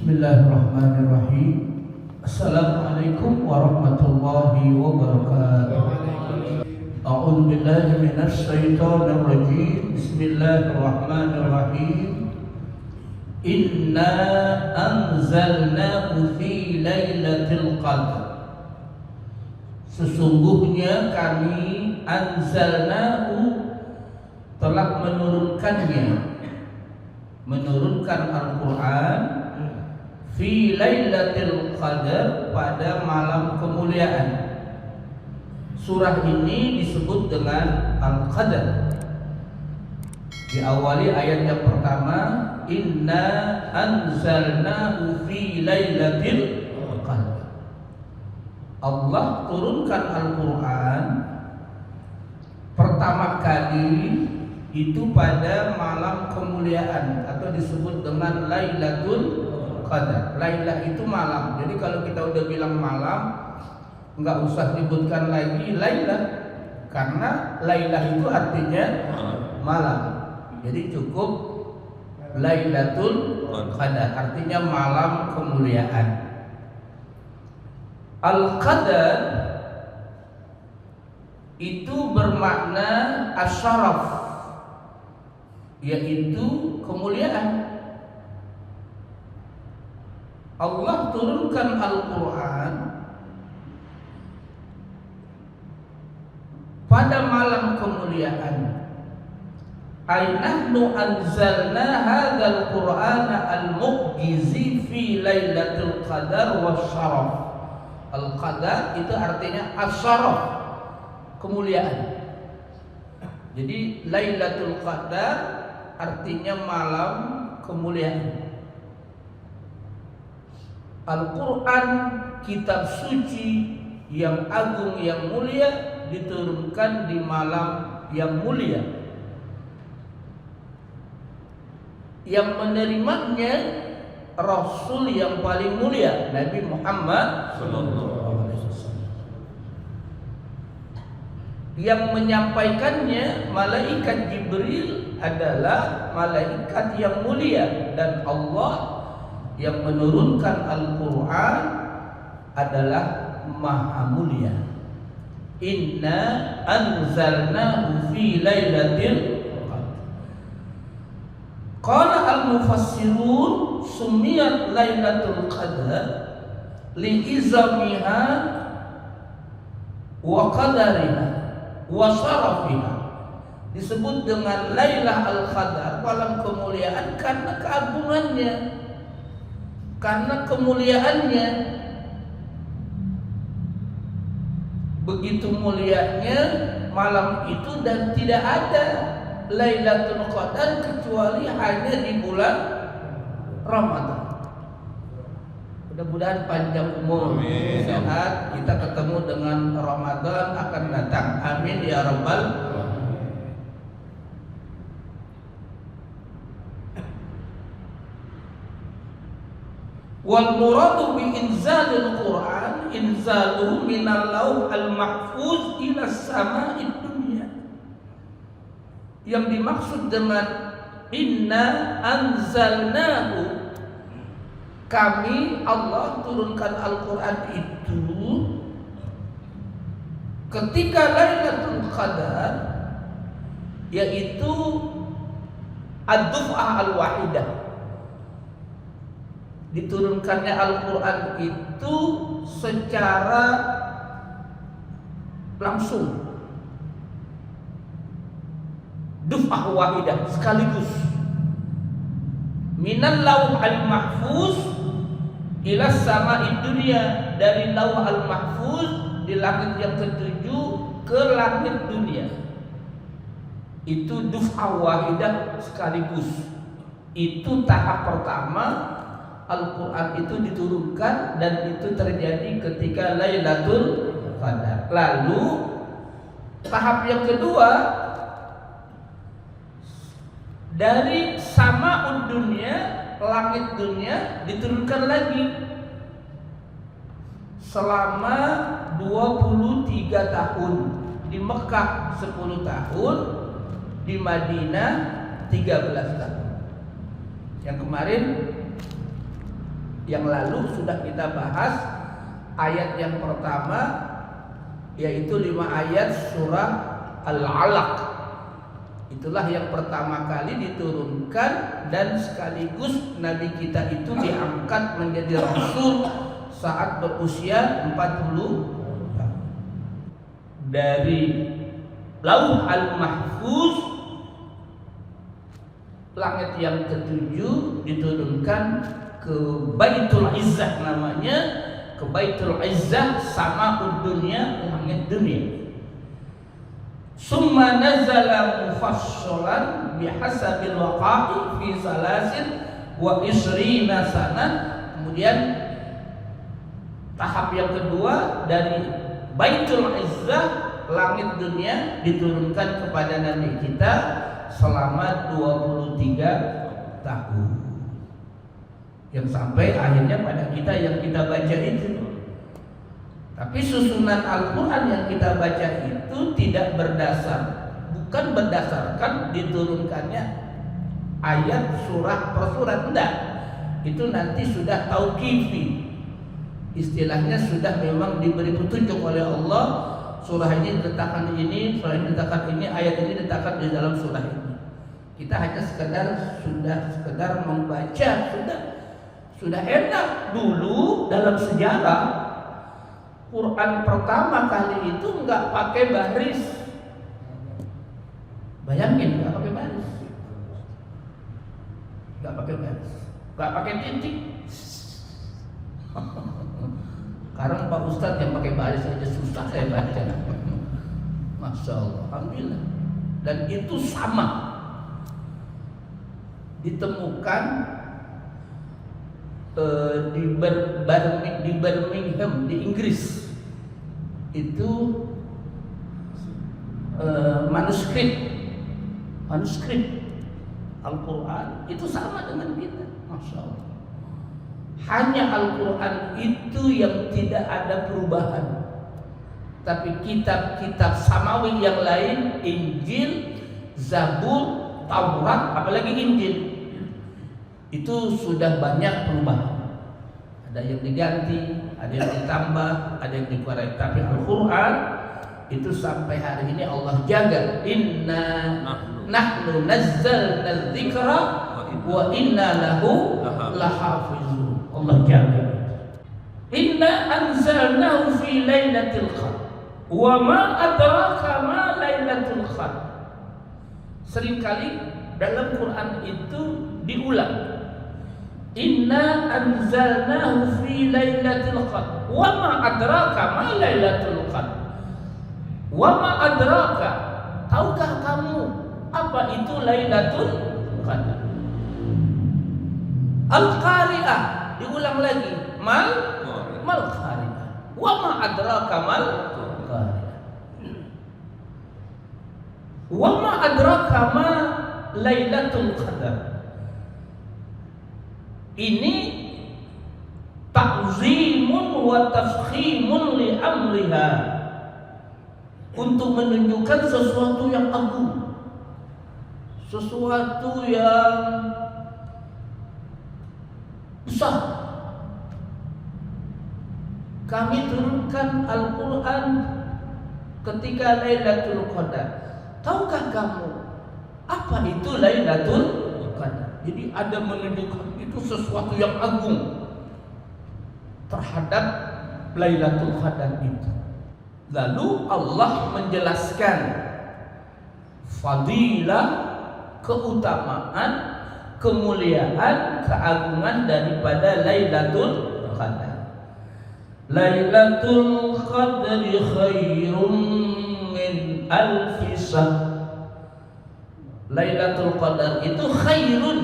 Bismillahirrahmanirrahim. Assalamualaikum warahmatullahi wabarakatuh. A'udzu billahi minasy syaithanir rajim. Bismillahirrahmanirrahim. Inna anzalnahu fi lailatul qadar. Sesungguhnya kami anzalnahu telah menurunkan Al-Quran fi lailatul qadar, pada malam kemuliaan. Surah ini disebut dengan Al-Qadar. Diawali ayat yang pertama, inna anzalnahu fi lailatul qadar. Allah turunkan Al-Quran pertama kali itu pada malam kemuliaan, atau disebut dengan Lailatul Qadar. Lailah itu malam. Jadi kalau kita udah bilang malam, nggak usah sebutkan lagi Lailah, karena Lailah itu artinya malam. Jadi cukup Lailatul Qadar, artinya malam kemuliaan. Al-Qadar itu bermakna asyaraf, yaitu kemuliaan. Allah turunkan Al-Quran pada malam kemuliaan. Ainahnu anzalna hadzal Qur'ana al-mu'jizi fi lailatul qadar wasyaraf. Al-Qadar itu artinya asyaraf, kemuliaan. Jadi Lailatul Qadar artinya malam kemuliaan. Al-Quran, kitab suci yang agung yang mulia, diturunkan di malam yang mulia. Yang menerimanya Rasul yang paling mulia, Nabi Muhammad SAW. Yang menyampaikannya malaikat Jibril adalah malaikat yang mulia, dan Allah yang menurunkan Al-Quran adalah Maha Mulia. Inna anzalnahu fi lailatul qadar. Qala al-mufassirun sumiyat lailatul qadar li'izamiha wa qadariha wa syarafiha. Disebut dengan Lailah Al-Qadar, malam kemuliaan, karena keagungannya, karena kemuliaannya. Begitu mulianya malam itu, dan tidak ada Lailatul Qadar kecuali hanya di bulan Ramadan. Mudah-mudahan panjang umur, sehat, kita ketemu dengan Ramadan akan datang. Amin ya rabbal alamin. Wal muradu bi inzalil Quran inzaluhu minal lauh al mahfuz ila sama'id dunya. Yang dimaksud dengan inna anzalnahu, kami Allah turunkan Al-Quran itu ketika Lailatul Qadar, yaitu ad-duf'ah al-wahidah. Diturunkannya Al-Quran itu secara langsung, duf'ah wahidah, sekaligus. Minal lauh al-mahfuz ila sama'id dunya, dari lauh al-mahfuz di langit yang ketujuh ke langit dunia. Itu duf'ah wahidah, sekaligus. Itu tahap pertama Al-Quran itu diturunkan, dan itu terjadi ketika Lailatul Qadar. Lalu tahap yang kedua, dari sama'ud dunia, langit dunia, diturunkan lagi selama 23 tahun. Di Mekah 10 tahun, di Madinah 13 tahun. Yang kemarin Yang lalu sudah kita bahas ayat yang pertama, yaitu 5 ayat surah Al-Alaq. Itulah yang pertama kali diturunkan dan sekaligus Nabi kita itu diangkat menjadi Rasul saat berusia 40 tahun. Dari Lauh Al-Mahfuz, langit yang ketujuh, diturunkan ke Baitul Izzah namanya, ke Baitul Izzah sama dunia, langit dunia. Summa nazala mufassalan bihasabil waqa'i fi salasin wa isrina sana. Kemudian tahap yang kedua dari Baitul Izzah, langit dunia, diturunkan kepada Nabi kita selama 23 tahun. Yang sampai akhirnya pada kita yang kita baca itu. Tapi susunan Al-Quran yang kita baca itu tidak bukan berdasarkan diturunkannya ayat surah per surah, enggak. Itu nanti sudah tauqifi. Istilahnya sudah memang diberi petunjuk oleh Allah. Surah ini diletakkan ini, surah ini diletakkan ini, ayat ini diletakkan di dalam surah ini. Kita hanya sekedar membaca, sudah enak. Dulu dalam sejarah Quran pertama kali itu nggak pakai baris. Bayangin, nggak pakai baris, nggak pakai titik. Sekarang Pak Ustadz yang pakai baris aja susah saya baca. Masya Allah, alhamdulillah. Dan itu sama ditemukan di Birmingham di Inggris. Itu manuskrip Al-Quran itu sama dengan kita, Masya Allah. Hanya Al-Quran itu yang tidak ada perubahan. Tapi kitab-kitab samawi yang lain, Injil, Zabur, Taurat, apalagi Injil, itu sudah banyak perubahan. Ada yang diganti, ada yang ditambah, ada yang dikurangi. Tapi Al-Quran itu sampai hari ini Allah jaga. Inna nahnu nazzalna dzikra wa inna lahu lahafizun. Allah jaga. Inna anzalnahu fi lailatul qadar. Wa ma adraka ma lailatul qadar. Seringkali dalam Quran itu diulang. Inna anzalnahu fi lailatul qadar. Wa ma adraka ma lailatul qadar. Wa ma adraka, tahukah kamu apa itu lailatul qadar? Al-Qari'ah, diulang lagi, mal qari'ah. Wa ma adraka mal qari'ah. Wa ma adraka ma lailatul qadar. Ini ta'zimun wa tafkhimun li amriha, untuk menunjukkan sesuatu yang agung, sesuatu yang besar. Kami turunkan Al-Quran ketika Lailatul Qadar. Tahukah kamu apa itu Lailatul Qadar? Jadi ada menunjukkan itu sesuatu yang agung terhadap Lailatul Qadar itu. Lalu Allah menjelaskan fadilah, keutamaan, kemuliaan, keagungan daripada Lailatul Qadar. Lailatul Qadri khairum min alfi syahr. Lailatul Qadar itu khairun,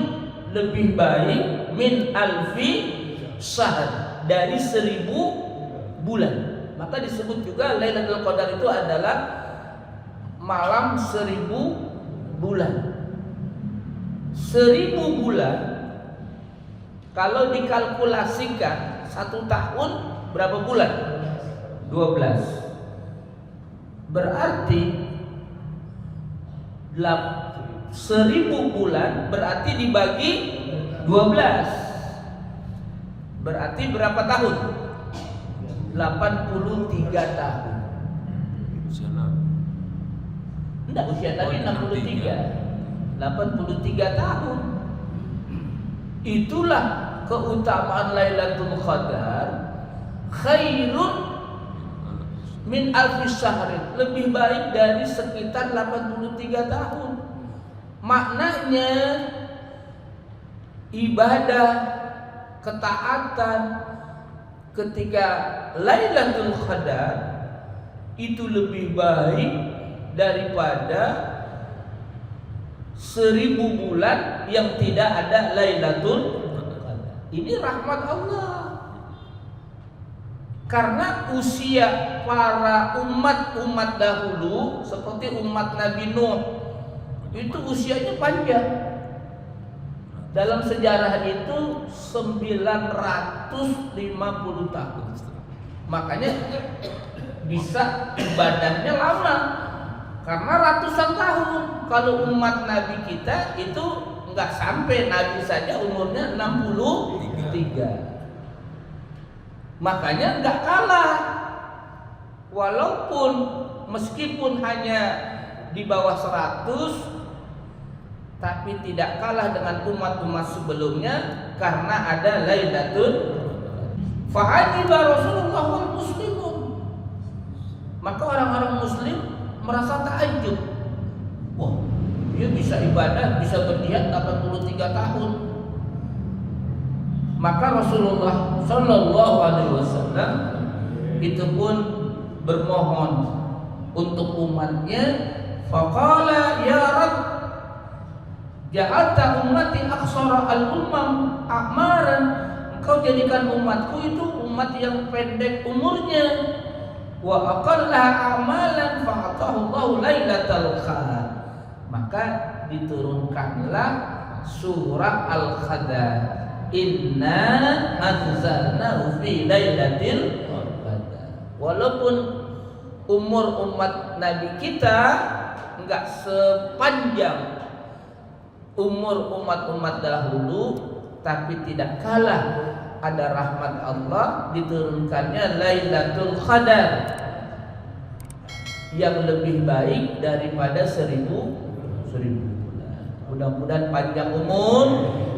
lebih baik, min alfi syahr, dari 1000 bulan. Maka disebut juga Lailatul Qadar itu adalah malam 1000 bulan. 1000 bulan kalau dikalkulasikan 1 tahun berapa bulan? 12. Berarti 1000 bulan berarti dibagi 12. Berarti berapa tahun? 83 tahun. Usia Nabi. Enggak, usia Nabi 63. 83 tahun. Itulah keutamaan Lailatul Qadar, khairun min alfis syahrin, lebih baik dari sekitar 83 tahun. Maknanya ibadah, ketaatan ketika Lailatul Qadar itu lebih baik daripada 1000 bulan yang tidak ada Lailatul Qadar. Ini rahmat Allah. Karena usia para umat dahulu seperti umat Nabi Nuh itu usianya panjang. Dalam sejarah itu 950 tahun. Makanya bisa ibadahnya lama karena ratusan tahun. Kalau umat Nabi kita itu nggak sampai, Nabi saja umurnya 63. Makanya nggak kalah, walaupun meskipun hanya di bawah 100, tapi tidak kalah dengan umat-umat sebelumnya karena ada Lailatul Fa'ajiba Rasulullah wal muslimun. Maka orang-orang muslim merasa takjub. Wah, dia bisa ibadah, bisa berjihad 83 tahun. Maka Rasulullah Shallallahu Alaihi Wasallam itu pun bermohon untuk umatnya. Faqala ya Rabb, ja'alta ummati aqsara al-ummam a'maran. Engkau jadikan umatku itu umat yang pendek umurnya. Wa aqalla a'malan fa'atahu Allahu Lailatul Qadar. Maka diturunkanlah surah Al-Qadar. Inna anzalnahu fi lailatil qadar. Walaupun umur umat Nabi kita enggak sepanjang umur umat-umat dahulu, tapi tidak kalah ada rahmat Allah, diturunkannya Lailatul Qadar yang lebih baik daripada 1000 bulan. Mudah-mudahan panjang umur,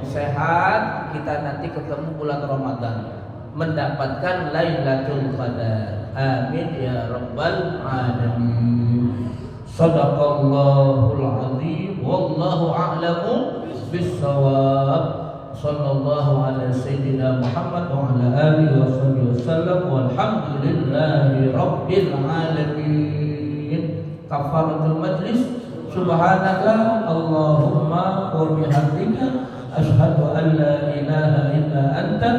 sehat, kita nanti ketemu bulan Ramadan mendapatkan Lailatul Qadar. Amin ya rabbal alamin. Shadaqallahul azim. Wallahu a'lamu bis-shawab. Sallallahu ala sayyidina Muhammad wa ala alihi wa sahbihi wasallam. Walhamdulillahi rabbil alamin. Kafaratul majlis. Subhanaka Allahumma wa bihamdika asyhadu an la ilaha illa anta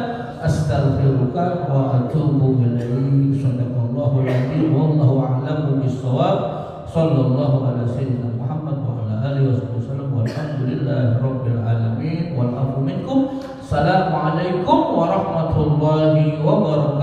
astaghfiruka wa atubu ilaik. Shadaqallahul azim. Wallahu a'lamu bis-shawab. Sallallahu ala sayyidina Muhammad wa ala alihi wasallam. Walhamdulillahi rabbil alamin. Wal afu minkum. Assalamualaikum warahmatullahi wabarakatuh.